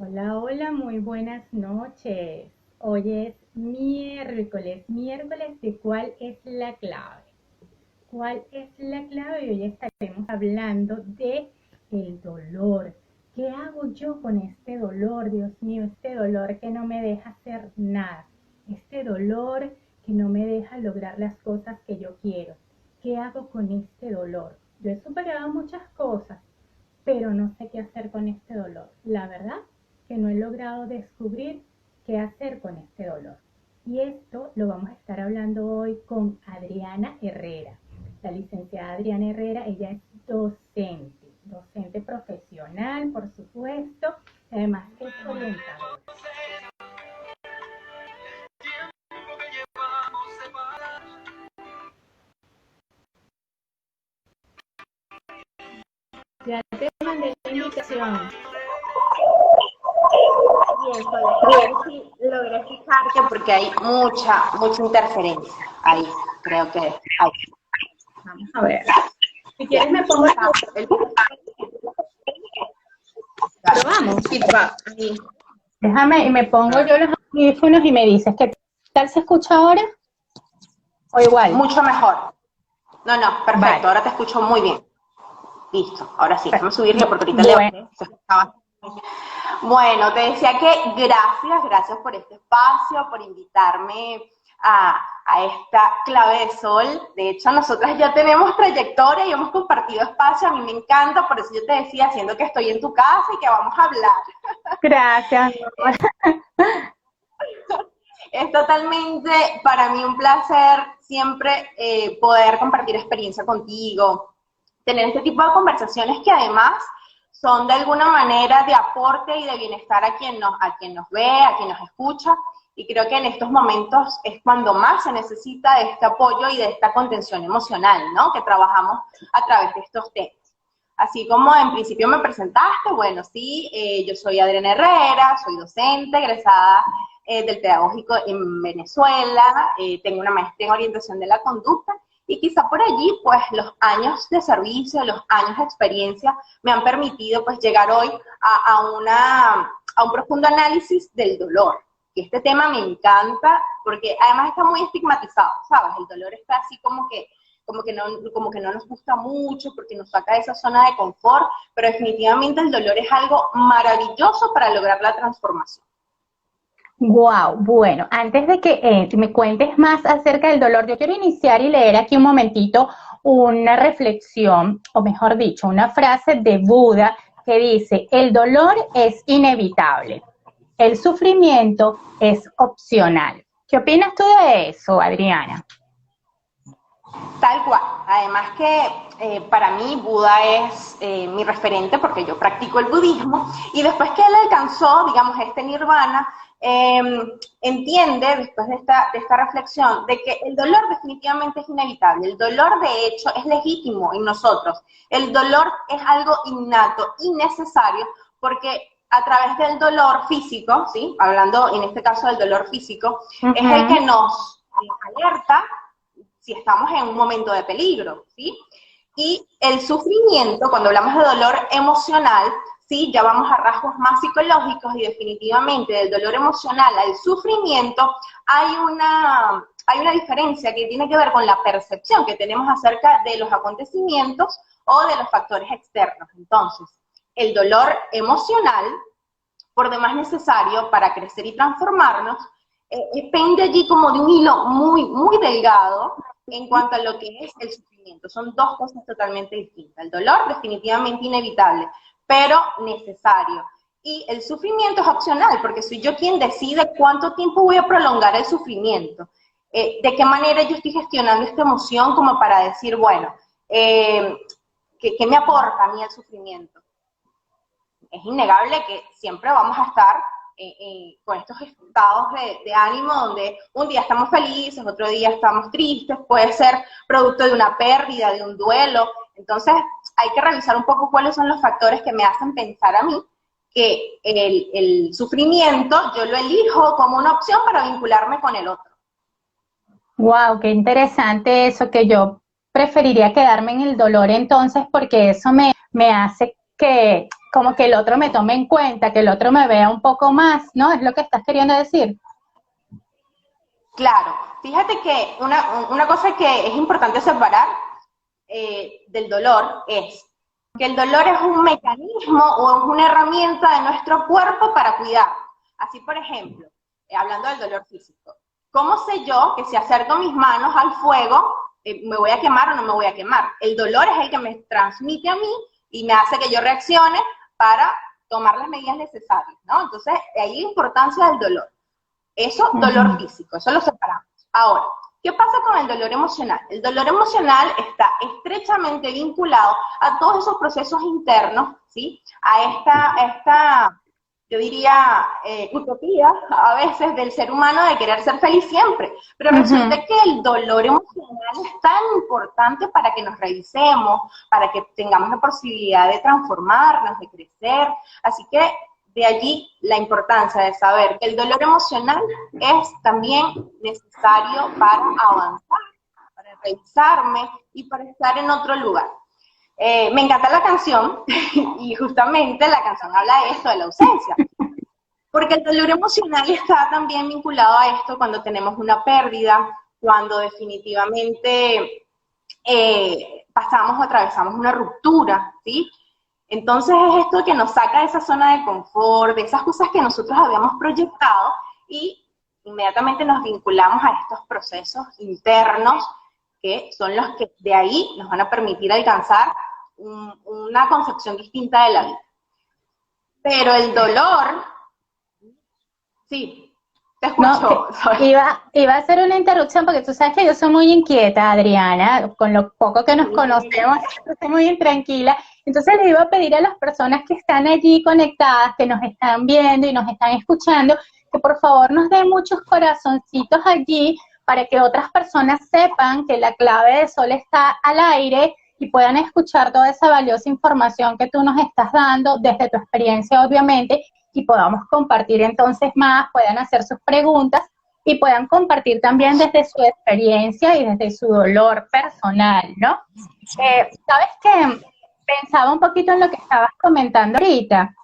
Hola, hola, muy buenas noches. Hoy es miércoles de cuál es la clave. ¿Cuál es la clave? Y hoy estaremos hablando de el dolor. ¿Qué hago yo con este dolor? Dios mío, este dolor que no me deja hacer nada. Este dolor que no me deja lograr las cosas que yo quiero. ¿Qué hago con este dolor? Yo he superado muchas cosas, pero no sé qué hacer con este dolor. La verdad que no he logrado descubrir qué hacer con este dolor. Y esto lo vamos a estar hablando hoy con Adriana Herrera. La licenciada Adriana Herrera, ella es docente profesional, por supuesto, además es orientadora. Ya te mandé la invitación. Bien, Soledad, a ver si logré escucharte porque hay mucha interferencia. Ahí, creo que hay. Vamos a ver. Si Ya. quieres me pongo El probamos. feedback. Ahí. Déjame y me pongo yo los audífonos y me dices qué tal se escucha ahora o igual. Mucho mejor. No, perfecto. Vale. Ahora te escucho muy bien. Listo. Ahora sí, déjame subirle porque ahorita Bueno, se escuchaba. Bueno, te decía que gracias por este espacio, por invitarme a esta clave de sol. De hecho, nosotras ya tenemos trayectoria y hemos compartido espacio, a mí me encanta, por eso yo te decía, siendo que estoy en tu casa y que vamos a hablar. gracias. Es totalmente para mí un placer siempre poder compartir experiencia contigo, tener este tipo de conversaciones que además son de alguna manera de aporte y de bienestar a quien nos ve, a quien nos escucha, y creo que en estos momentos es cuando más se necesita de este apoyo y de esta contención emocional, ¿no? Que trabajamos a través de estos temas. Así como en principio me presentaste, bueno, sí, yo soy Adriana Herrera, soy docente, egresada del Pedagógico en Venezuela, tengo una maestría en orientación de la conducta y quizá por allí, pues los años de servicio, los años de experiencia me han permitido pues llegar hoy a un profundo análisis del dolor. Y este tema me encanta porque además está muy estigmatizado, ¿sabes? El dolor está así como que no nos gusta mucho porque nos saca de esa zona de confort, pero definitivamente el dolor es algo maravilloso para lograr la transformación. Wow, bueno, antes de que me cuentes más acerca del dolor, yo quiero iniciar y leer aquí un momentito una reflexión, o mejor dicho, una frase de Buda que dice, el dolor es inevitable, el sufrimiento es opcional. ¿Qué opinas tú de eso, Adriana? Tal cual. Además que para mí Buda es mi referente porque yo practico el budismo y después que él alcanzó, digamos, este nirvana, eh, entiende después de esta reflexión de que el dolor definitivamente es inevitable. El dolor de hecho es legítimo en nosotros. El dolor es algo innato y necesario porque a través del dolor físico, ¿sí? Hablando en este caso del dolor físico, es el que nos alerta si estamos en un momento de peligro, ¿sí? Y el sufrimiento, cuando hablamos de dolor emocional, ¿sí? Ya vamos a rasgos más psicológicos y definitivamente del dolor emocional al sufrimiento hay una diferencia que tiene que ver con la percepción que tenemos acerca de los acontecimientos o de los factores externos. Entonces, el dolor emocional, por demás necesario para crecer y transformarnos, pende allí como de un hilo muy delgado en cuanto a lo que es el sufrimiento. Son dos cosas totalmente distintas. El dolor definitivamente inevitable, pero necesario. Y el sufrimiento es opcional, porque soy yo quien decide cuánto tiempo voy a prolongar el sufrimiento. De qué manera yo estoy gestionando esta emoción como para decir, bueno, ¿qué me aporta a mí el sufrimiento? Es innegable que siempre vamos a estar con estos estados de ánimo donde un día estamos felices, otro día estamos tristes, puede ser producto de una pérdida, de un duelo. Entonces hay que revisar un poco cuáles son los factores que me hacen pensar a mí que el sufrimiento yo lo elijo como una opción para vincularme con el otro. Wow, qué interesante eso, que yo preferiría quedarme en el dolor entonces porque eso me hace como que el otro me tome en cuenta, que el otro me vea un poco más, ¿no? Es lo que estás queriendo decir. Claro, fíjate que una cosa que es importante separar del dolor es que el dolor es un mecanismo o es una herramienta de nuestro cuerpo para cuidar. Así, por ejemplo, hablando del dolor físico, ¿cómo sé yo que si acerco mis manos al fuego, me voy a quemar o no me voy a quemar? El dolor es el que me transmite a mí y me hace que yo reaccione para tomar las medidas necesarias, ¿no? Entonces, de ahí la importancia del dolor. Eso, dolor físico, eso lo separamos. Ahora, ¿qué pasa con el dolor emocional? El dolor emocional está estrechamente vinculado a todos esos procesos internos, ¿sí? A esta yo diría, utopía a veces del ser humano de querer ser feliz siempre. Pero resulta que el dolor emocional es tan importante para que nos revisemos, para que tengamos la posibilidad de transformarnos, de crecer. Así que de allí la importancia de saber que el dolor emocional es también necesario para avanzar, para revisarme y para estar en otro lugar. Me encanta la canción y justamente la canción habla de esto, de la ausencia. Porque el dolor emocional está también vinculado a esto cuando tenemos una pérdida, cuando definitivamente pasamos o atravesamos una ruptura, ¿sí? Entonces es esto que nos saca de esa zona de confort, de esas cosas que nosotros habíamos proyectado y inmediatamente nos vinculamos a estos procesos internos que son los que de ahí nos van a permitir alcanzar una concepción distinta de la vida. Pero el dolor, sí, te escucho. No, iba a hacer una interrupción porque tú sabes que yo soy muy inquieta, Adriana, con lo poco que nos conocemos, estoy muy intranquila. Entonces le iba a pedir a las personas que están allí conectadas, que nos están viendo y nos están escuchando, que por favor nos den muchos corazoncitos allí para que otras personas sepan que la clave de Sol está al aire y puedan escuchar toda esa valiosa información que tú nos estás dando desde tu experiencia, obviamente, y podamos compartir entonces más, puedan hacer sus preguntas y puedan compartir también desde su experiencia y desde su dolor personal, ¿no? ¿Sabes qué? Pensaba un poquito en lo que estabas comentando ahorita,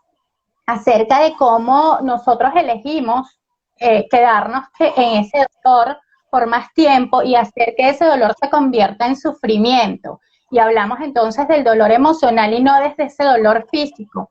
acerca de cómo nosotros elegimos quedarnos en ese dolor por más tiempo y hacer que ese dolor se convierta en sufrimiento. Y hablamos entonces del dolor emocional y no desde ese dolor físico.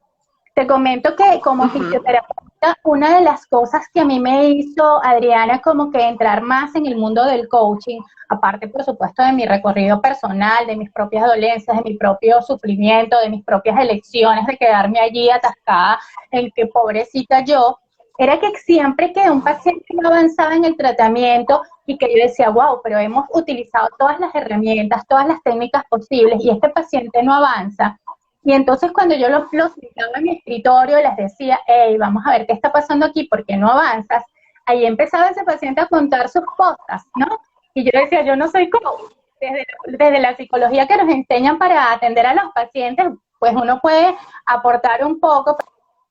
Te comento que como fisioterapeuta, una de las cosas que a mí me hizo, Adriana, como que entrar más en el mundo del coaching, aparte por supuesto de mi recorrido personal, de mis propias dolencias, de mi propio sufrimiento, de mis propias elecciones, de quedarme allí atascada en que pobrecita yo, era que siempre que un paciente no avanzaba en el tratamiento y que yo decía, wow, pero hemos utilizado todas las herramientas, todas las técnicas posibles y este paciente no avanza. Y entonces cuando yo los sentaba en mi escritorio y les decía, hey, vamos a ver qué está pasando aquí, ¿por qué no avanzas? Ahí empezaba ese paciente a contar sus cosas, ¿no? Y yo decía, yo no soy coach. Desde la psicología que nos enseñan para atender a los pacientes, pues uno puede aportar un poco,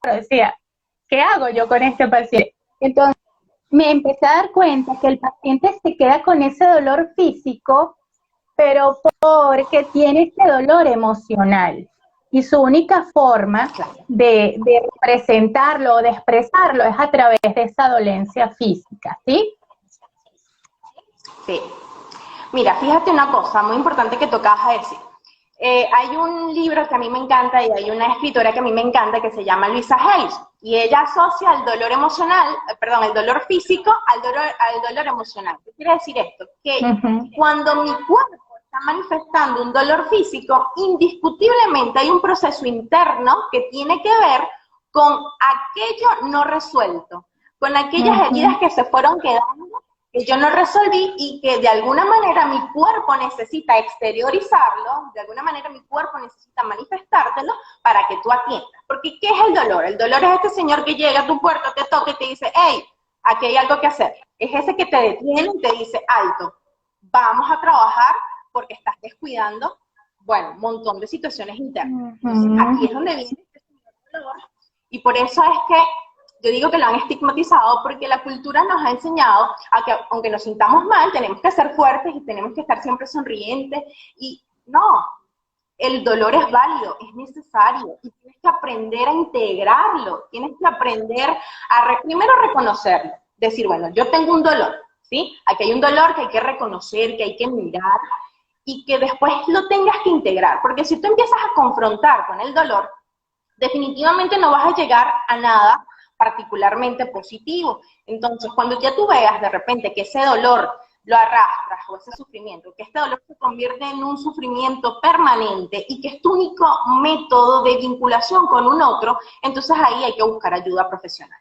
pero decía, ¿qué hago yo con este paciente? Entonces me empecé a dar cuenta que el paciente se queda con ese dolor físico, pero porque tiene ese dolor emocional. Y su única forma de presentarlo o de expresarlo es a través de esa dolencia física, ¿sí? Sí. Mira, fíjate una cosa muy importante que tocabas a decir. Hay un libro que a mí me encanta y hay una escritora que a mí me encanta que se llama Louisa Hay y ella asocia el dolor emocional, el dolor físico al dolor emocional. ¿Qué quiere decir esto? Que cuando mi cuerpo está manifestando un dolor físico, indiscutiblemente hay un proceso interno que tiene que ver con aquello no resuelto, con aquellas heridas que se fueron quedando, que yo no resolví y que de alguna manera mi cuerpo necesita exteriorizarlo, de alguna manera mi cuerpo necesita manifestártelo para que tú atiendas. Porque ¿qué es el dolor? El dolor es este señor que llega a tu puerta, te toca y te dice, hey, aquí hay algo que hacer. Es ese que te detiene y te dice, alto, vamos a trabajar porque estás descuidando, bueno, un montón de situaciones internas. Entonces aquí es donde viene este dolor y por eso es que yo digo que lo han estigmatizado porque la cultura nos ha enseñado a que aunque nos sintamos mal, tenemos que ser fuertes y tenemos que estar siempre sonrientes y no, el dolor es válido, es necesario, y tienes que aprender a integrarlo, tienes que aprender a primero reconocerlo, decir, bueno, yo tengo un dolor, ¿sí? Aquí hay un dolor que hay que reconocer, que hay que mirar, y que después lo tengas que integrar, porque si tú empiezas a confrontar con el dolor, definitivamente no vas a llegar a nada particularmente positivo. Entonces, cuando ya tú veas de repente que ese dolor lo arrastras o ese sufrimiento, que este dolor se convierte en un sufrimiento permanente y que es tu único método de vinculación con un otro, entonces ahí hay que buscar ayuda profesional.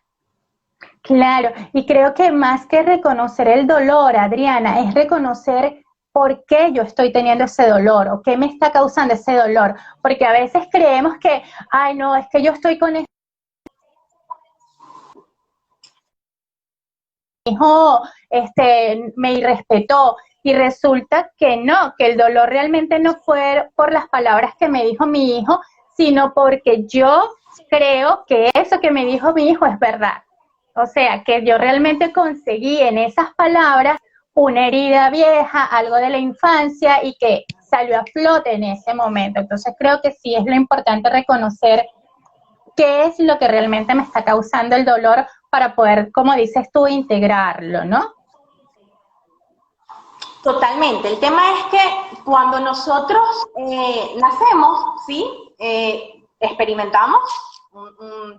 Claro, y creo que más que reconocer el dolor, Adriana, es reconocer por qué yo estoy teniendo ese dolor o qué me está causando ese dolor, porque a veces creemos que, ay, no, es que yo estoy con este hijo, me irrespetó, y resulta que no, que el dolor realmente no fue por las palabras que me dijo mi hijo, sino porque yo creo que eso que me dijo mi hijo es verdad. O sea, que yo realmente conseguí en esas palabras una herida vieja, algo de la infancia y que salió a flote en ese momento. Entonces creo que sí es lo importante reconocer qué es lo que realmente me está causando el dolor para poder, como dices tú, integrarlo, ¿no? Totalmente. El tema es que cuando nosotros nacemos, ¿sí? Experimentamos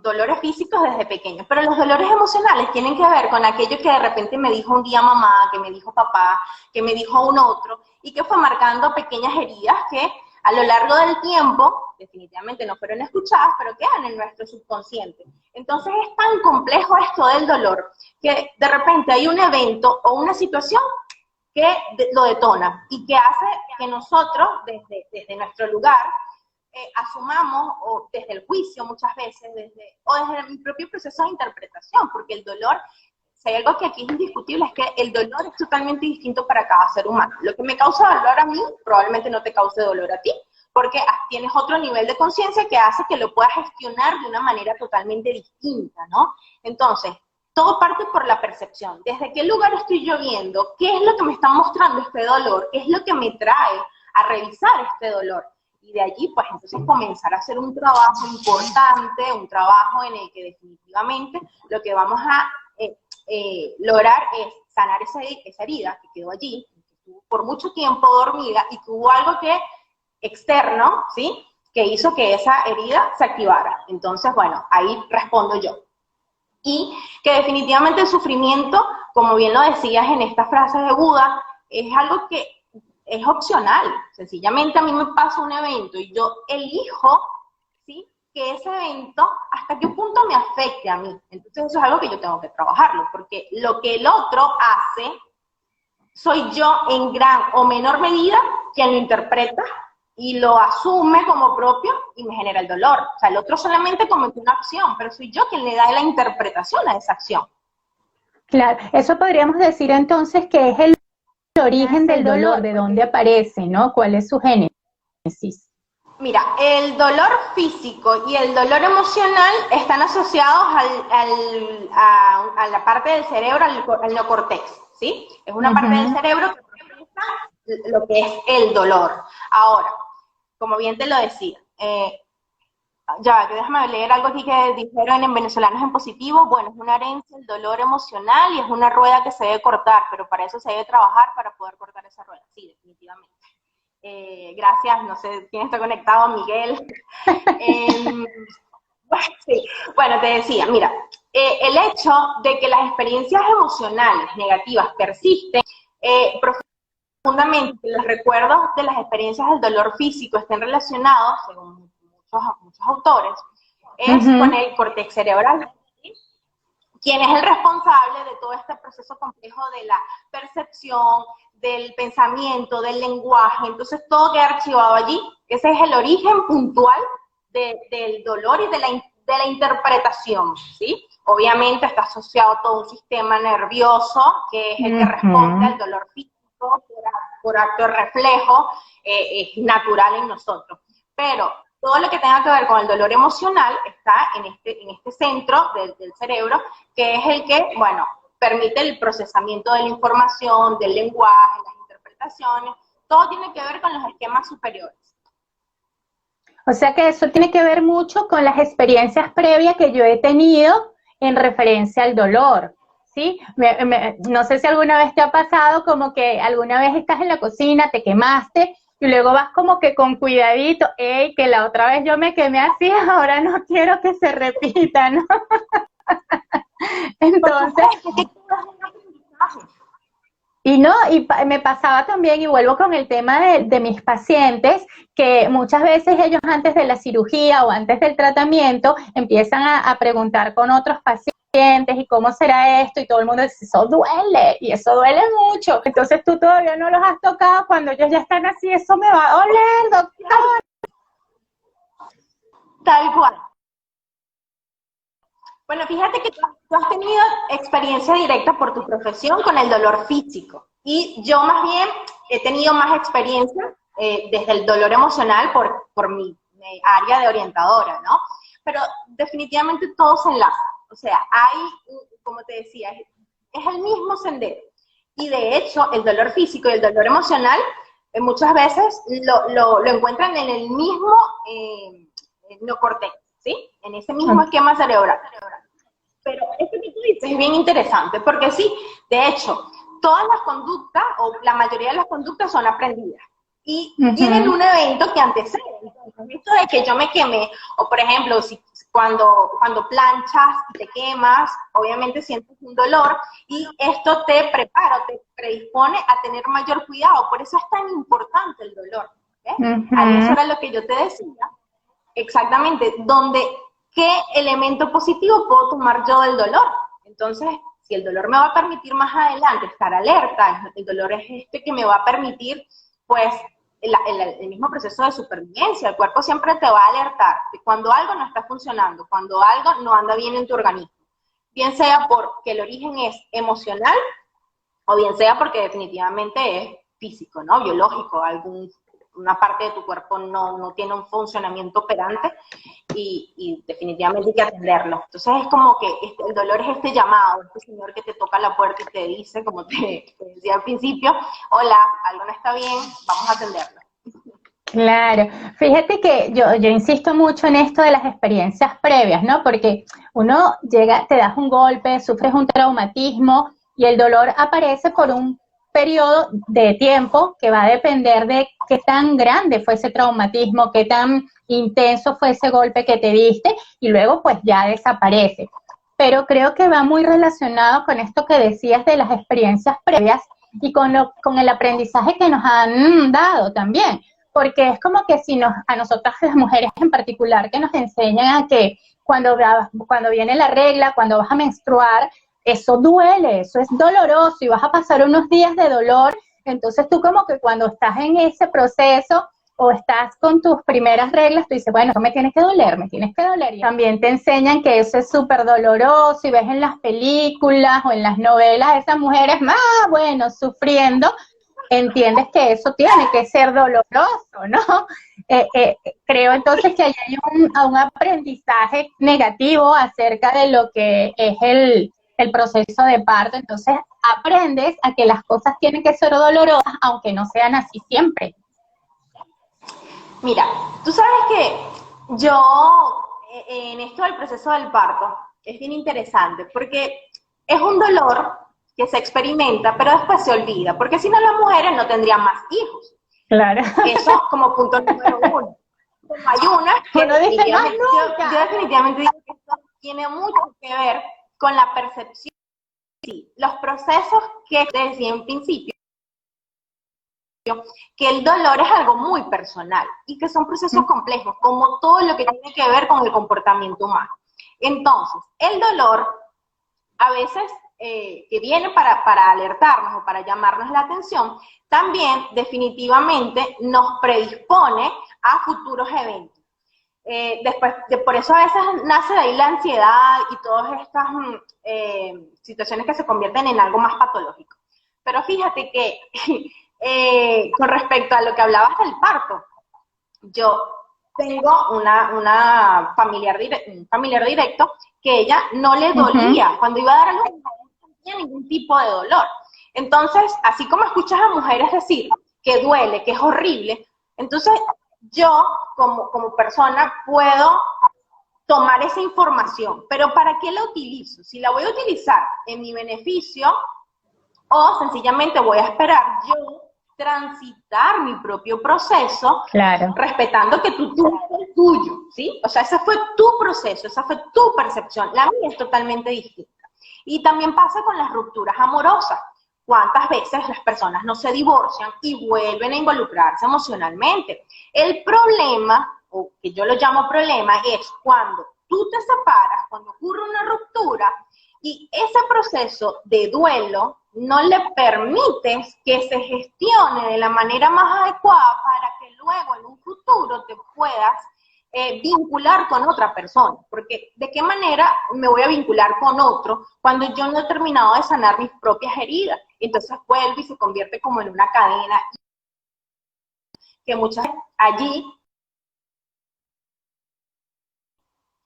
dolores físicos desde pequeños, pero los dolores emocionales tienen que ver con aquello que de repente me dijo un día mamá, que me dijo papá, que me dijo un otro, y que fue marcando pequeñas heridas que a lo largo del tiempo definitivamente no fueron escuchadas, pero quedan en nuestro subconsciente. Entonces es tan complejo esto del dolor, que de repente hay un evento o una situación que lo detona y que hace que nosotros, desde nuestro lugar, asumamos, o desde el juicio muchas veces, o desde el propio proceso de interpretación, porque el dolor, si hay algo que aquí es indiscutible, es que el dolor es totalmente distinto para cada ser humano. Lo que me causa dolor a mí, probablemente no te cause dolor a ti, porque tienes otro nivel de conciencia que hace que lo puedas gestionar de una manera totalmente distinta, ¿no? Entonces, todo parte por la percepción. ¿Desde qué lugar estoy yo viendo? ¿Qué es lo que me está mostrando este dolor? ¿Qué es lo que me trae a revisar este dolor? Y de allí, pues, entonces comenzar a hacer un trabajo importante, un trabajo en el que definitivamente lo que vamos a lograr es sanar esa herida que quedó allí, que estuvo por mucho tiempo dormida y que hubo algo que externo, ¿sí?, que hizo que esa herida se activara. Entonces, bueno, ahí respondo yo. Y que definitivamente el sufrimiento, como bien lo decías en esta frase de Buda, es algo que es opcional. Sencillamente a mí me pasa un evento y yo elijo, ¿sí?, que ese evento hasta qué punto me afecte a mí. Entonces eso es algo que yo tengo que trabajarlo, porque lo que el otro hace, soy yo en gran o menor medida quien lo interpreta y lo asume como propio y me genera el dolor. O sea, el otro solamente comete una acción, pero soy yo quien le da la interpretación a esa acción. Claro, eso podríamos decir entonces que es el origen del dolor, de dónde aparece, ¿no? ¿Cuál es su génesis? Mira, el dolor físico y el dolor emocional están asociados a la parte del cerebro, al neocortex, ¿sí? Es una parte del cerebro que procesa lo que es el dolor. Ahora, como bien te lo decía, ya, déjame leer algo aquí que dijeron en Venezolanos en Positivo. Bueno, es una herencia, el dolor emocional, y es una rueda que se debe cortar, pero para eso se debe trabajar para poder cortar esa rueda. Sí, definitivamente. Gracias, no sé quién está conectado, Miguel. Sí. Bueno, te decía, mira, el hecho de que las experiencias emocionales negativas persisten profundamente, que los recuerdos de las experiencias del dolor físico estén relacionados, según muchos autores, es con el córtex cerebral, ¿sí?, quien es el responsable de todo este proceso complejo de la percepción, del pensamiento, del lenguaje. Entonces todo queda archivado allí. Ese es el origen puntual del dolor y de la interpretación, ¿sí? Obviamente está asociado a todo un sistema nervioso que es el que responde al dolor físico por acto de reflejo, es natural en nosotros. Pero todo lo que tenga que ver con el dolor emocional está en este centro del cerebro, que es el que, bueno, permite el procesamiento de la información, del lenguaje, las interpretaciones. Todo tiene que ver con los esquemas superiores. O sea que eso tiene que ver mucho con las experiencias previas que yo he tenido en referencia al dolor, ¿sí? No sé si alguna vez te ha pasado como que alguna vez estás en la cocina, te quemaste y luego vas como que con cuidadito, hey, que la otra vez yo me quemé así, ahora no quiero que se repita, ¿no? Por Entonces, supuesto que todo es un aprendizaje. y no, me pasaba también, y vuelvo con el tema de mis pacientes, que muchas veces ellos antes de la cirugía o antes del tratamiento empiezan a preguntar con otros pacientes y cómo será esto, y todo el mundo dice, eso duele, y eso duele mucho. Entonces tú todavía no los has tocado, cuando ellos ya están así, eso me va a doler, doctor. Tal cual. Bueno, fíjate que tú has tenido experiencia directa por tu profesión con el dolor físico y yo más bien he tenido más experiencia desde el dolor emocional por mi área de orientadora, ¿no? Pero definitivamente todo se enlaza. O sea, hay, como te decía, es el mismo sendero. Y de hecho, el dolor físico y el dolor emocional muchas veces lo encuentran en el mismo neocortex, ¿sí? En ese mismo esquema cerebral. Pero esto que tú dices es bien interesante, porque sí, de hecho, todas las conductas, o la mayoría de las conductas son aprendidas. Y tienen un evento que antecede. Entonces, esto de que yo me quemé, o por ejemplo, cuando planchas y te quemas, obviamente sientes un dolor, y esto te prepara, te predispone a tener mayor cuidado. Por eso es tan importante el dolor. Ahí eso era lo que yo te decía. Exactamente, ¿qué elemento positivo puedo tomar yo del dolor? Entonces, si el dolor me va a permitir más adelante estar alerta, el dolor es este que me va a permitir, pues, el mismo proceso de supervivencia. El cuerpo siempre te va a alertar de cuando algo no está funcionando, cuando algo no anda bien en tu organismo. Bien sea porque el origen es emocional, o bien sea porque definitivamente es físico, ¿no? Biológico, una parte de tu cuerpo no tiene un funcionamiento operante y definitivamente hay que atenderlo. Entonces es como que el dolor es este llamado, este señor que te toca la puerta y te dice, como te decía al principio, hola, algo no está bien, vamos a atenderlo. Claro, fíjate que yo insisto mucho en esto de las experiencias previas, ¿no? Porque uno llega, te das un golpe, sufres un traumatismo y el dolor aparece por un periodo de tiempo que va a depender de qué tan grande fue ese traumatismo, qué tan intenso fue ese golpe que te diste y luego pues ya desaparece. Pero creo que va muy relacionado con esto que decías de las experiencias previas y con el aprendizaje que nos han dado también porque es como que si a nosotras las mujeres en particular que nos enseñan a que cuando viene la regla, cuando vas a menstruar, eso duele, eso es doloroso y vas a pasar unos días de dolor, entonces tú como que cuando estás en ese proceso o estás con tus primeras reglas, tú dices, bueno, eso me tiene que doler, me tienes que doler. Y también te enseñan que eso es súper doloroso y ves en las películas o en las novelas a esas mujeres más, bueno, sufriendo, entiendes que eso tiene que ser doloroso, ¿no? Creo entonces que hay un aprendizaje negativo acerca de lo que es el proceso de parto, entonces aprendes a que las cosas tienen que ser dolorosas, aunque no sean así siempre. Mira, tú sabes que yo, en esto del proceso del parto, es bien interesante, porque es un dolor que se experimenta, pero después se olvida, porque si no las mujeres no tendrían más hijos. Claro. Eso como punto número uno. Como hay una que Uno dice, más nunca. Yo definitivamente digo que esto tiene mucho que ver con la percepción. Sí, los procesos que te decía en principio, que el dolor es algo muy personal y que son procesos complejos, como todo lo que tiene que ver con el comportamiento humano. Entonces, el dolor a veces que viene para alertarnos o para llamarnos la atención, también definitivamente nos predispone a futuros eventos. Por eso a veces nace de ahí la ansiedad y todas estas situaciones que se convierten en algo más patológico. Pero fíjate que con respecto a lo que hablabas del parto, yo tengo un familiar directo que ella no le dolía, cuando iba a dar a luz no tenía ningún tipo de dolor. Entonces, así como escuchas a mujeres decir que duele, que es horrible, entonces yo como persona puedo tomar esa información, pero ¿para qué la utilizo? Si la voy a utilizar en mi beneficio o sencillamente voy a esperar yo transitar mi propio proceso, Claro. respetando que tú tienes el tuyo, ¿sí? O sea, ese fue tu proceso, esa fue tu percepción, la mía es totalmente distinta. Y también pasa con las rupturas amorosas. ¿Cuántas veces las personas no se divorcian y vuelven a involucrarse emocionalmente? El problema, o que yo lo llamo problema, es cuando tú te separas, cuando ocurre una ruptura, y ese proceso de duelo no le permites que se gestione de la manera más adecuada para que luego en un futuro te puedas vincular con otra persona. Porque ¿de qué manera me voy a vincular con otro cuando yo no he terminado de sanar mis propias heridas? Entonces vuelve y se convierte como en una cadena que muchas veces allí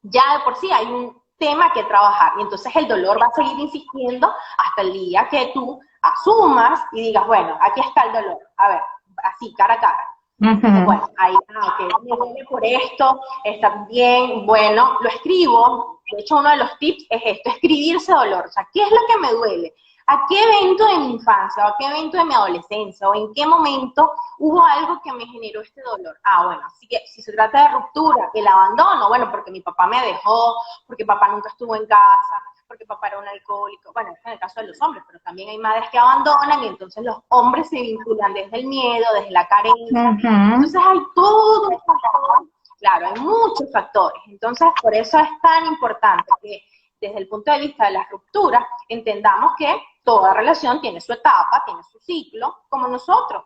ya de por sí hay un tema que trabajar y entonces el dolor va a seguir insistiendo hasta el día que tú asumas y digas, bueno, aquí está el dolor, a ver, así, cara a cara. Entonces, bueno, ahí, que me duele por esto, está bien, bueno, lo escribo. De hecho, uno de los tips es esto, escribir ese dolor. O sea, ¿qué es lo que me duele? ¿A qué evento de mi infancia o a qué evento de mi adolescencia o en qué momento hubo algo que me generó este dolor? Ah, bueno, así que si se trata de ruptura, el abandono, bueno, porque mi papá me dejó, porque papá nunca estuvo en casa, porque papá era un alcohólico, bueno, es en el caso de los hombres, pero también hay madres que abandonan y entonces los hombres se vinculan desde el miedo, desde la carencia, entonces hay todo un factor, claro, hay muchos factores, entonces por eso es tan importante que desde el punto de vista de las rupturas entendamos que toda relación tiene su etapa, tiene su ciclo, como nosotros,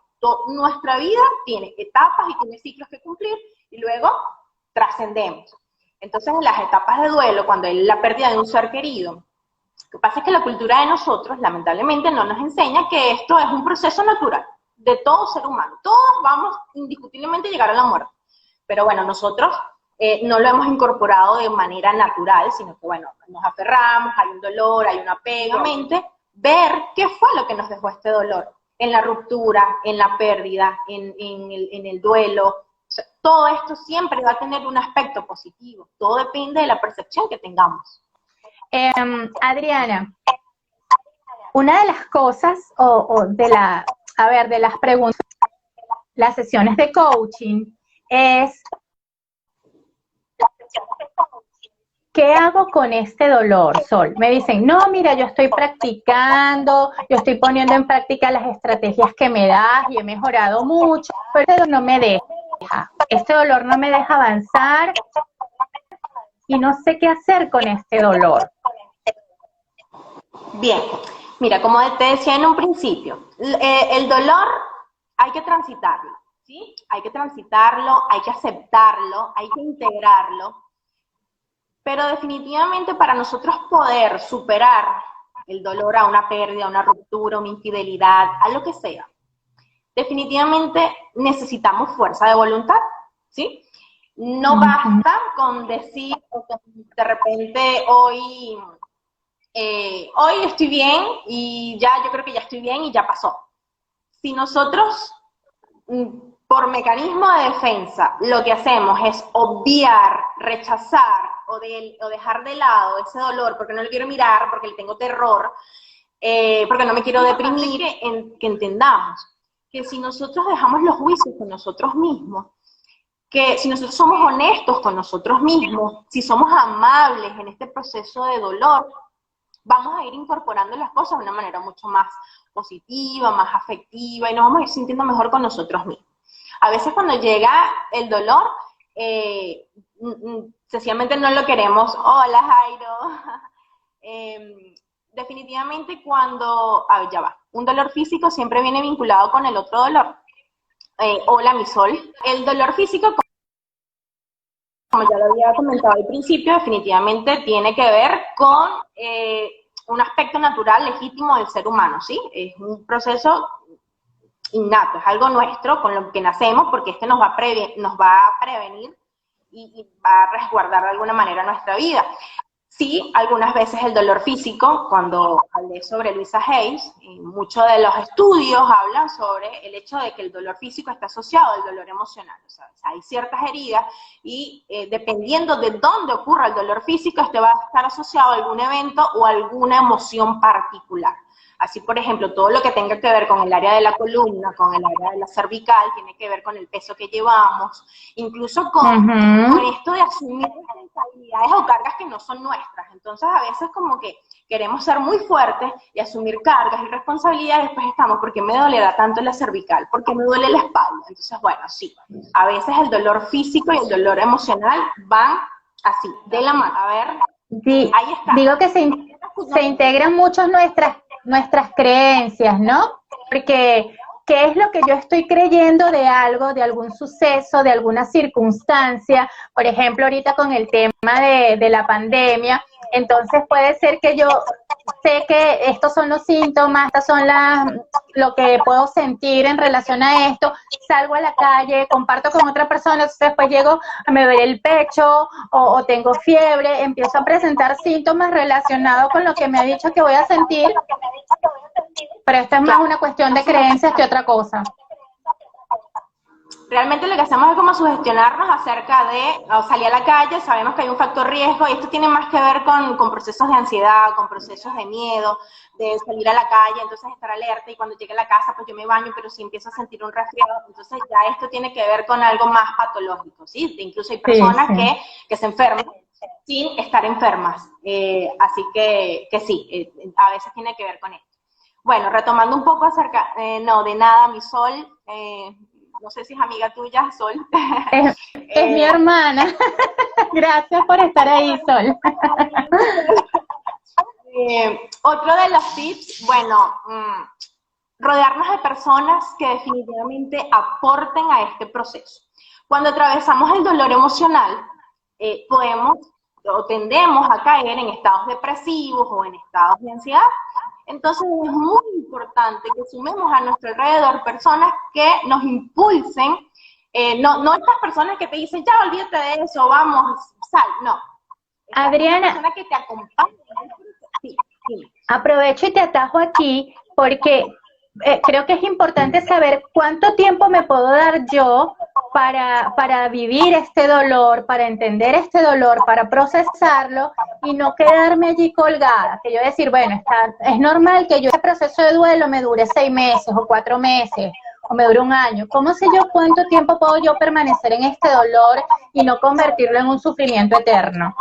nuestra vida tiene etapas y tiene ciclos que cumplir y luego trascendemos. Entonces, en las etapas de duelo, cuando hay la pérdida de un ser querido, lo que pasa es que la cultura de nosotros, lamentablemente, no nos enseña que esto es un proceso natural de todo ser humano. Todos vamos indiscutiblemente a llegar a la muerte. Pero bueno, nosotros no lo hemos incorporado de manera natural, sino que, bueno, nos aferramos, hay un dolor, hay un apego. Mente, ver qué fue lo que nos dejó este dolor en la ruptura, en la pérdida, en el duelo. O sea, todo esto siempre va a tener un aspecto positivo. Todo depende de la percepción que tengamos. Adriana, una de las cosas, de las preguntas, las sesiones de coaching, es ¿qué hago con este dolor, Sol? Me dicen, no, mira, yo estoy practicando, yo estoy poniendo en práctica las estrategias que me das y he mejorado mucho, pero este dolor no me deja. Este dolor no me deja avanzar y no sé qué hacer con este dolor. Bien, mira, como te decía en un principio, el dolor hay que transitarlo, ¿sí? Hay que transitarlo, hay que aceptarlo, hay que integrarlo. Pero definitivamente para nosotros poder superar el dolor a una pérdida, a una ruptura, a una infidelidad, a lo que sea, definitivamente necesitamos fuerza de voluntad, ¿sí? No basta con decir, o con, de repente hoy estoy bien y ya yo creo que ya estoy bien y ya pasó. Si nosotros por mecanismo de defensa, lo que hacemos es obviar, rechazar o dejar de lado ese dolor porque no lo quiero mirar, porque le tengo terror, porque no me quiero deprimir, que entendamos que si nosotros dejamos los juicios con nosotros mismos, que si nosotros somos honestos con nosotros mismos, si somos amables en este proceso de dolor, vamos a ir incorporando las cosas de una manera mucho más positiva, más afectiva y nos vamos a ir sintiendo mejor con nosotros mismos. A veces cuando llega el dolor, sencillamente no lo queremos. Hola, Jairo. Definitivamente cuando, ya va, un dolor físico siempre viene vinculado con el otro dolor. Hola, mi Sol. El dolor físico, como ya lo había comentado al principio, definitivamente tiene que ver con un aspecto natural legítimo del ser humano, ¿sí? Es un proceso innato, es algo nuestro con lo que nacemos, porque este nos va a prevenir y va a resguardar de alguna manera nuestra vida. Sí, algunas veces el dolor físico, cuando hablé sobre Luisa Hayes, muchos de los estudios hablan sobre el hecho de que el dolor físico está asociado al dolor emocional. O sea, hay ciertas heridas y dependiendo de dónde ocurra el dolor físico, este va a estar asociado a algún evento o alguna emoción particular. Así, por ejemplo, todo lo que tenga que ver con el área de la columna, con el área de la cervical, tiene que ver con el peso que llevamos, incluso con esto de asumir responsabilidades o cargas que no son nuestras. Entonces, a veces como que queremos ser muy fuertes y asumir cargas y responsabilidades, después estamos, ¿por qué me dolerá tanto la cervical? ¿Por qué me duele la espalda? Entonces, bueno, sí, a veces el dolor físico y el dolor emocional van así, de la mano. A ver, ahí está. Digo que se integran mucho nuestras creencias, ¿no? Porque ¿qué es lo que yo estoy creyendo de algo, de algún suceso, de alguna circunstancia? Por ejemplo, ahorita con el tema de la pandemia, entonces puede ser que yo sé que estos son los síntomas, estas son lo que puedo sentir en relación a esto, salgo a la calle, comparto con otra persona, entonces después llego, me duele el pecho o tengo fiebre, empiezo a presentar síntomas relacionados con lo que me ha dicho que voy a sentir, pero esto es más una cuestión de creencias que otra cosa. Realmente lo que hacemos es como sugestionarnos acerca de salir a la calle, sabemos que hay un factor riesgo y esto tiene más que ver con procesos de ansiedad, con procesos de miedo, de salir a la calle, entonces estar alerta y cuando llegue a la casa pues yo me baño, pero si empiezo a sentir un resfriado, entonces ya esto tiene que ver con algo más patológico, ¿sí? Incluso hay personas que se enferman sin estar enfermas, así que sí, a veces tiene que ver con esto. Bueno, retomando un poco acerca, no, de nada, mi Sol, no sé si es amiga tuya, Sol. Es mi hermana. Gracias por estar ahí, Sol. Otro de los tips, bueno, rodearnos de personas que definitivamente aporten a este proceso. Cuando atravesamos el dolor emocional, podemos o tendemos a caer en estados depresivos o en estados de ansiedad. Entonces es muy importante que sumemos a nuestro alrededor personas que nos impulsen, no estas personas que te dicen, ya olvídate de eso, vamos, sal, no. Adriana, persona que te acompañe. Sí, sí. Aprovecho y te atajo aquí porque creo que es importante saber cuánto tiempo me puedo dar yo para vivir este dolor, para entender este dolor, para procesarlo y no quedarme allí colgada. Que yo decir, bueno, es normal que yo este proceso de duelo me dure 6 meses o 4 meses o me dure un año. ¿Cómo sé yo cuánto tiempo puedo yo permanecer en este dolor y no convertirlo en un sufrimiento eterno?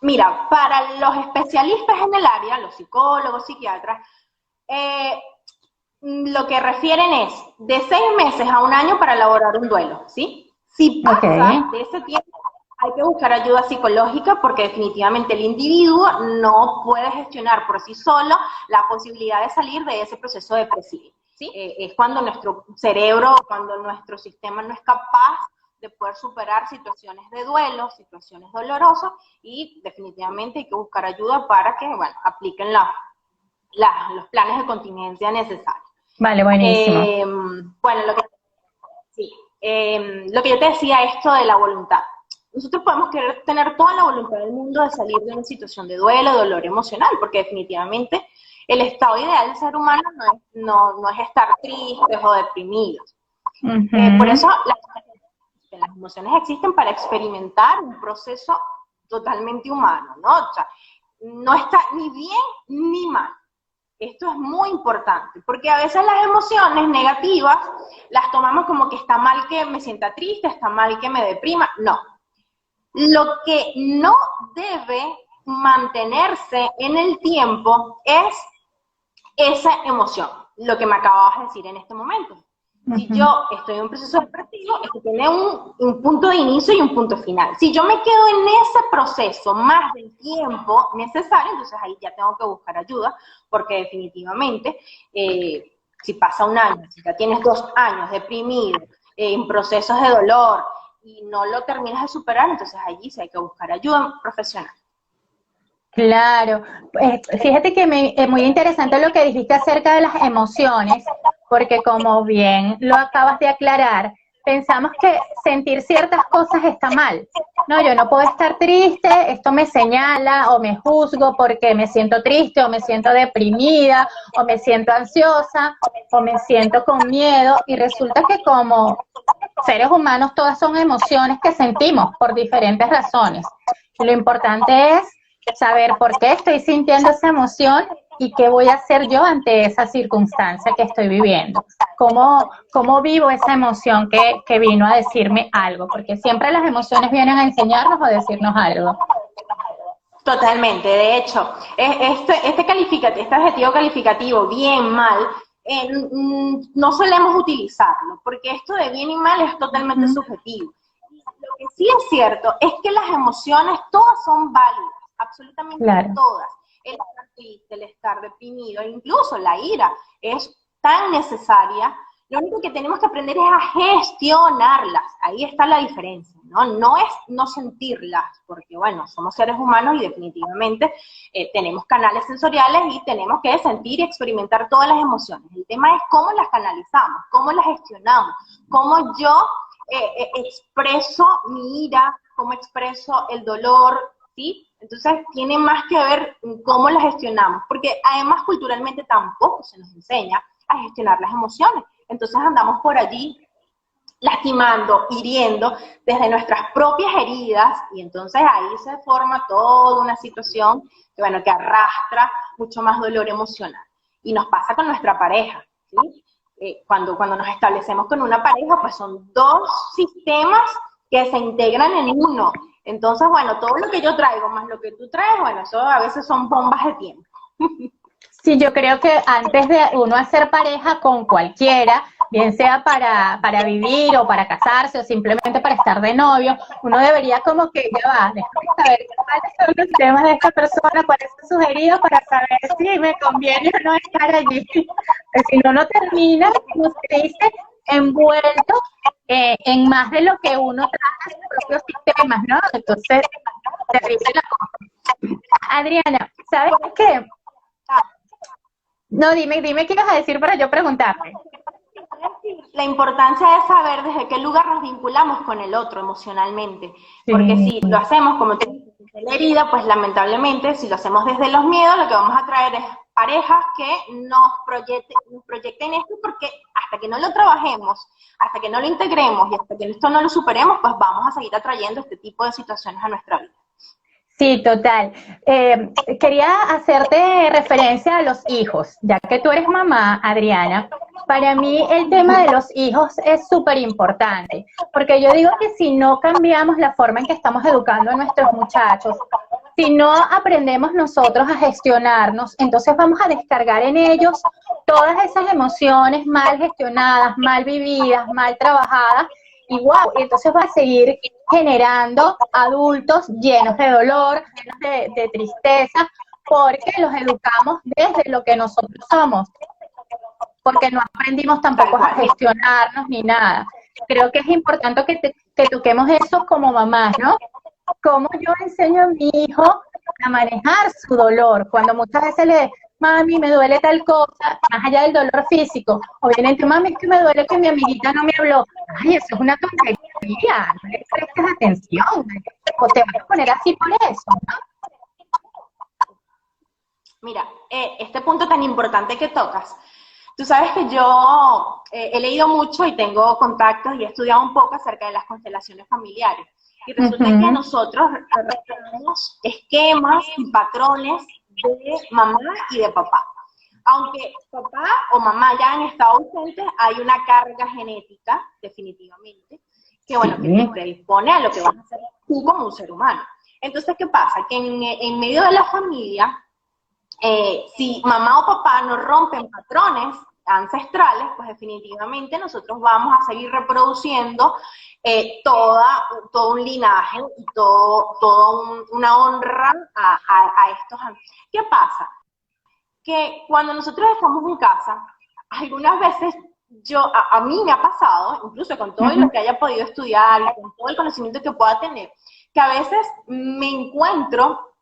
Mira, para los especialistas en el área, los psicólogos, psiquiatras, lo que refieren es de 6 meses a un año para elaborar un duelo, ¿sí? Si pasa de ese tiempo, hay que buscar ayuda psicológica porque definitivamente el individuo no puede gestionar por sí solo la posibilidad de salir de ese proceso depresivo, ¿sí? Es cuando nuestro cerebro, cuando nuestro sistema no es capaz de poder superar situaciones de duelo, situaciones dolorosas, y definitivamente hay que buscar ayuda para que, bueno, apliquen los planes de contingencia necesarios. Vale, buenísimo. Bueno, lo que yo te decía, esto de la voluntad. Nosotros podemos querer tener toda la voluntad del mundo de salir de una situación de duelo, dolor emocional, porque definitivamente el estado ideal del ser humano no es estar tristes o deprimidos. Por eso las emociones existen para experimentar un proceso totalmente humano, ¿no? O sea, no está ni bien ni mal. Esto es muy importante, porque a veces las emociones negativas las tomamos como que está mal que me sienta triste, está mal que me deprima. No. Lo que no debe mantenerse en el tiempo es esa emoción, lo que me acababas de decir en este momento. Si yo estoy en un proceso depresivo, esto tiene un punto de inicio y un punto final. Si yo me quedo en ese proceso más del tiempo necesario, entonces ahí ya tengo que buscar ayuda, porque definitivamente, si pasa un año, si ya tienes 2 años deprimido, en procesos de dolor, y no lo terminas de superar, entonces allí sí hay que buscar ayuda profesional. Claro, fíjate que es muy interesante lo que dijiste acerca de las emociones, porque como bien lo acabas de aclarar, pensamos que sentir ciertas cosas está mal. No, yo no puedo estar triste, esto me señala o me juzgo porque me siento triste o me siento deprimida o me siento ansiosa o me siento con miedo y resulta que como seres humanos todas son emociones que sentimos por diferentes razones. Y lo importante es saber por qué estoy sintiendo esa emoción y qué voy a hacer yo ante esa circunstancia que estoy viviendo. ¿Cómo vivo esa emoción que vino a decirme algo? Porque siempre las emociones vienen a enseñarnos o a decirnos algo. Totalmente, de hecho, este adjetivo calificativo, bien, mal, no solemos utilizarlo, porque esto de bien y mal es totalmente subjetivo. Lo que sí es cierto es que las emociones todas son válidas, absolutamente Claro. todas. El estar triste, el estar deprimido, incluso la ira es tan necesaria. Lo único que tenemos que aprender es a gestionarlas. Ahí está la diferencia, ¿no? No es no sentirlas, porque bueno, somos seres humanos y definitivamente tenemos canales sensoriales y tenemos que sentir y experimentar todas las emociones. El tema es cómo las canalizamos, cómo las gestionamos, cómo yo expreso mi ira, cómo expreso el dolor, ¿sí? Entonces tiene más que ver cómo las gestionamos, porque además culturalmente tampoco se nos enseña a gestionar las emociones. Entonces andamos por allí lastimando, hiriendo desde nuestras propias heridas y entonces ahí se forma toda una situación que, bueno, que arrastra mucho más dolor emocional. Y nos pasa con nuestra pareja, ¿sí? Cuando nos establecemos con una pareja, pues son dos sistemas que se integran en uno. Entonces, bueno, todo lo que yo traigo más lo que tú traes, bueno, eso a veces son bombas de tiempo. Sí, yo creo que antes de uno hacer pareja con cualquiera, bien sea para vivir o para casarse o simplemente para estar de novio, uno debería como que ya va, déjame saber cuáles son los temas de esta persona, cuáles son sus heridas para saber si me conviene o no estar allí. Pues si no, no termina, como se dice, envuelto en más de lo que uno trae en sus propios sistemas, ¿no? Entonces, terrible la cosa. Adriana, ¿sabes qué? No, dime qué ibas a decir para yo preguntarte. La importancia de saber desde qué lugar nos vinculamos con el otro emocionalmente. Porque Sí. si lo hacemos como tú dices, desde la herida, pues lamentablemente, si lo hacemos desde los miedos, lo que vamos a traer es parejas que nos proyecten esto, porque hasta que no lo trabajemos, hasta que no lo integremos y hasta que esto no lo superemos, pues vamos a seguir atrayendo este tipo de situaciones a nuestra vida. Sí, total. Quería hacerte referencia a los hijos, ya que tú eres mamá, Adriana. Para mí el tema de los hijos es súper importante, porque yo digo que si no cambiamos la forma en que estamos educando a nuestros muchachos, si no aprendemos nosotros a gestionarnos, entonces vamos a descargar en ellos todas esas emociones mal gestionadas, mal vividas, mal trabajadas, y wow, y entonces va a seguir generando adultos llenos de dolor, llenos de tristeza, porque los educamos desde lo que nosotros somos, porque no aprendimos tampoco a gestionarnos ni nada. Creo que es importante que toquemos eso como mamás, ¿no? Cómo yo enseño a mi hijo a manejar su dolor, cuando muchas veces mami, me duele tal cosa, más allá del dolor físico, o vienen tu mami, es que me duele que mi amiguita no me habló. Ay, eso es una tontería, no le prestes atención, o te vas a poner así por eso, ¿no? Mira, este punto tan importante que tocas, tú sabes que yo he leído mucho y tengo contactos y he estudiado un poco acerca de las constelaciones familiares. Y resulta que nosotros tenemos esquemas y patrones de mamá y de papá. Aunque papá o mamá ya han estado ausentes, hay una carga genética, definitivamente, que bueno, que te predispone a lo que vas a hacer tú como un ser humano. Entonces, ¿qué pasa? Que en medio de la familia, si mamá o papá no rompen patrones ancestrales, pues definitivamente nosotros vamos a seguir reproduciendo todo un linaje y toda una honra a estos. ¿Qué pasa? Que cuando nosotros estamos en casa, algunas veces a mí me ha pasado, incluso con todo lo que haya podido estudiar y con todo el conocimiento que pueda tener, que a veces me encuentro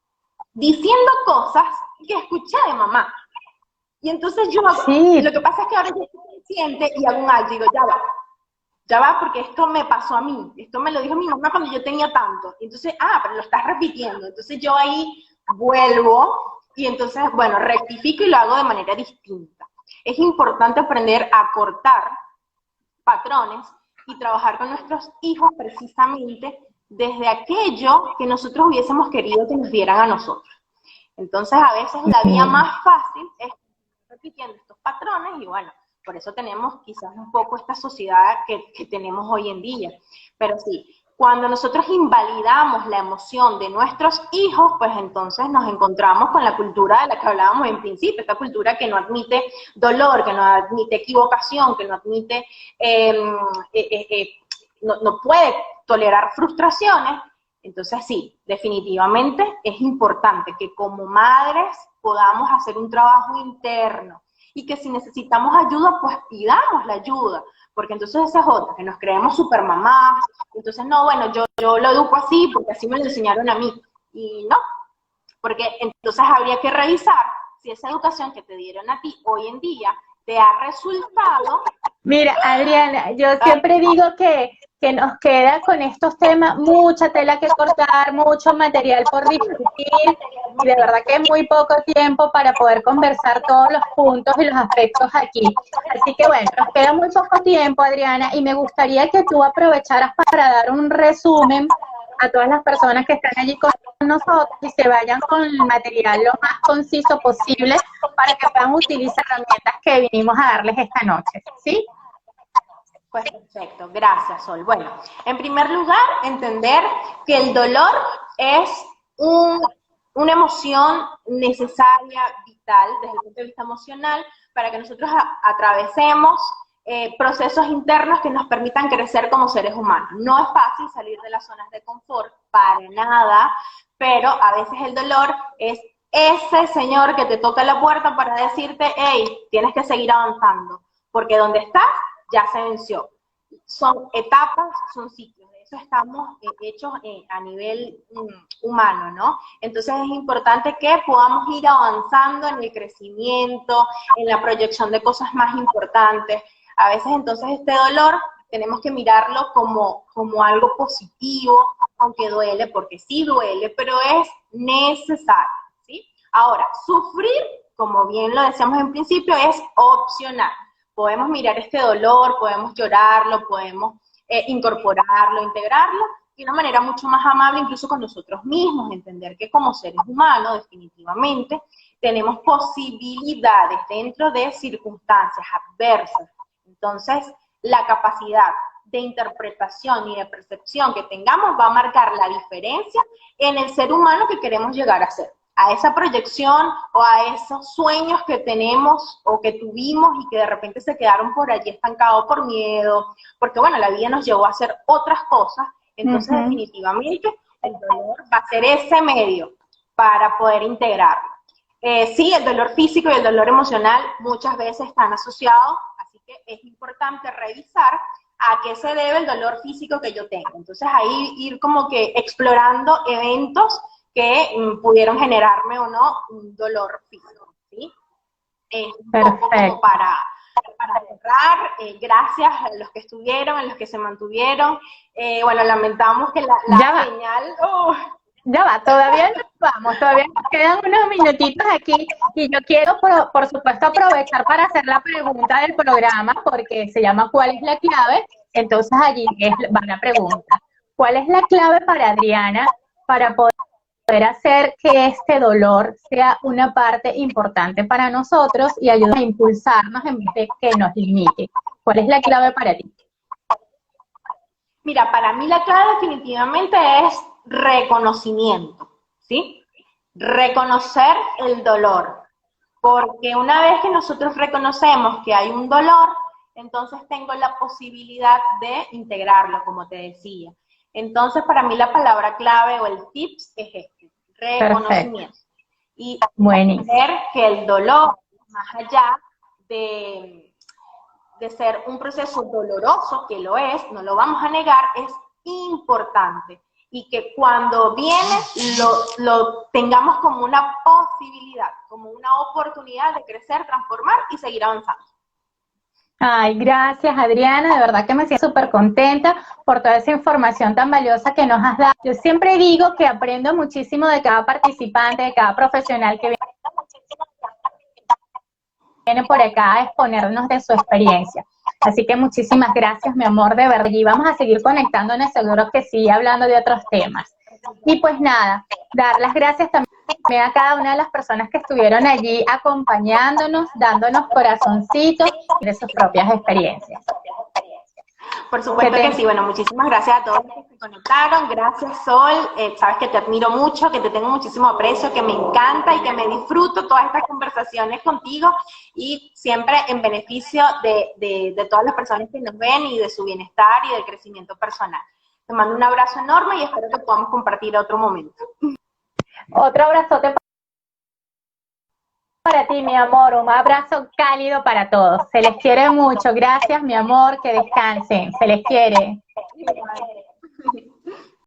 diciendo cosas que escuché de mamá. Y entonces lo que pasa es que ahora yo estoy consciente y hago un alto, digo, ya va. ya va, porque esto me pasó a mí, esto me lo dijo mi mamá cuando yo tenía tanto, y entonces, pero lo estás repitiendo, entonces yo ahí vuelvo, y entonces, bueno, rectifico y lo hago de manera distinta. Es importante aprender a cortar patrones y trabajar con nuestros hijos precisamente desde aquello que nosotros hubiésemos querido que nos dieran a nosotros. Entonces, a veces la vía más fácil es repitiendo estos patrones y bueno, por eso tenemos quizás un poco esta sociedad que tenemos hoy en día. Pero sí, cuando nosotros invalidamos la emoción de nuestros hijos, pues entonces nos encontramos con la cultura de la que hablábamos en principio, esta cultura que no admite dolor, que no admite equivocación, que no admite, no puede tolerar frustraciones. Entonces sí, definitivamente es importante que como madres podamos hacer un trabajo interno y que si necesitamos ayuda, pues pidamos la ayuda, porque entonces esa es otra, que nos creemos super mamás, entonces no, bueno, yo lo educo así porque así me lo enseñaron a mí, y no, porque entonces habría que revisar si esa educación que te dieron a ti hoy en día te ha resultado. Mira, Adriana, yo siempre digo que nos queda con estos temas mucha tela que cortar, mucho material por discutir, y de verdad que es muy poco tiempo para poder conversar todos los puntos y los aspectos aquí. Así que bueno, nos queda muy poco tiempo, Adriana, y me gustaría que tú aprovecharas para dar un resumen a todas las personas que están allí con nosotros y se vayan con el material lo más conciso posible para que puedan utilizar herramientas que vinimos a darles esta noche, ¿sí? Pues perfecto, gracias Sol. Bueno, en primer lugar, entender que el dolor es una emoción necesaria, vital, desde el punto de vista emocional, para que nosotros atravesemos procesos internos que nos permitan crecer como seres humanos. No es fácil salir de las zonas de confort, para nada, pero a veces el dolor es ese señor que te toca la puerta para decirte, hey, tienes que seguir avanzando, porque donde estás ya se venció. Son etapas, son ciclos, de eso estamos hechos a nivel humano, ¿no? Entonces es importante que podamos ir avanzando en el crecimiento, en la proyección de cosas más importantes. A veces entonces este dolor tenemos que mirarlo como algo positivo, aunque duele, porque sí duele, pero es necesario, ¿sí? Ahora, sufrir, como bien lo decíamos en principio, es opcional. Podemos mirar este dolor, podemos llorarlo, podemos incorporarlo, integrarlo de una manera mucho más amable incluso con nosotros mismos, entender que como seres humanos definitivamente tenemos posibilidades dentro de circunstancias adversas. Entonces, la capacidad de interpretación y de percepción que tengamos va a marcar la diferencia en el ser humano que queremos llegar a ser. A esa proyección o a esos sueños que tenemos o que tuvimos y que de repente se quedaron por allí estancados por miedo, porque bueno, la vida nos llevó a hacer otras cosas, entonces definitivamente el dolor va a ser ese medio para poder integrarlo. Sí, el dolor físico y el dolor emocional muchas veces están asociados, así que es importante revisar a qué se debe el dolor físico que yo tengo. Entonces ahí ir como que explorando eventos que pudieron generarme o no un dolor físico, ¿sí? Un poco como para cerrar, gracias a los que estuvieron, a los que se mantuvieron. Bueno, lamentamos que la señal... Ya va, todavía no vamos, todavía nos quedan unos minutitos aquí y yo quiero, por supuesto, aprovechar para hacer la pregunta del programa porque se llama ¿cuál es la clave? Entonces allí va la pregunta. ¿Cuál es la clave para Adriana para poder hacer que este dolor sea una parte importante para nosotros y ayudar a impulsarnos en vez de que nos limite? ¿Cuál es la clave para ti? Mira, para mí la clave definitivamente es reconocimiento, ¿sí? Reconocer el dolor, porque una vez que nosotros reconocemos que hay un dolor, entonces tengo la posibilidad de integrarlo, como te decía. Entonces, para mí la palabra clave o el tips es este, reconocimiento. Perfecto. Y entender que el dolor, más allá de ser un proceso doloroso, que lo es, no lo vamos a negar, es importante. Y que cuando viene lo tengamos como una posibilidad, como una oportunidad de crecer, transformar y seguir avanzando. Ay, gracias Adriana, de verdad que me siento súper contenta por toda esa información tan valiosa que nos has dado. Yo siempre digo que aprendo muchísimo de cada participante, de cada profesional que viene por acá a exponernos de su experiencia. Así que muchísimas gracias, mi amor, de verdad. Y vamos a seguir conectándonos, seguro que sí, hablando de otros temas. Y pues nada, dar las gracias también a cada una de las personas que estuvieron allí acompañándonos, dándonos corazoncitos de sus propias experiencias. Por Que supuesto que te, sí. Bueno, muchísimas gracias a todos los que se conectaron. Gracias, Sol. Sabes que te admiro mucho, que te tengo muchísimo aprecio, que me encanta y que me disfruto todas estas conversaciones contigo y siempre en beneficio de todas las personas que nos ven y de su bienestar y del crecimiento personal. Te mando un abrazo enorme y espero que podamos compartir otro momento. otro abrazote para ti, mi amor, un abrazo cálido para todos. Se les quiere mucho. Gracias, mi amor, que descansen. Se les quiere.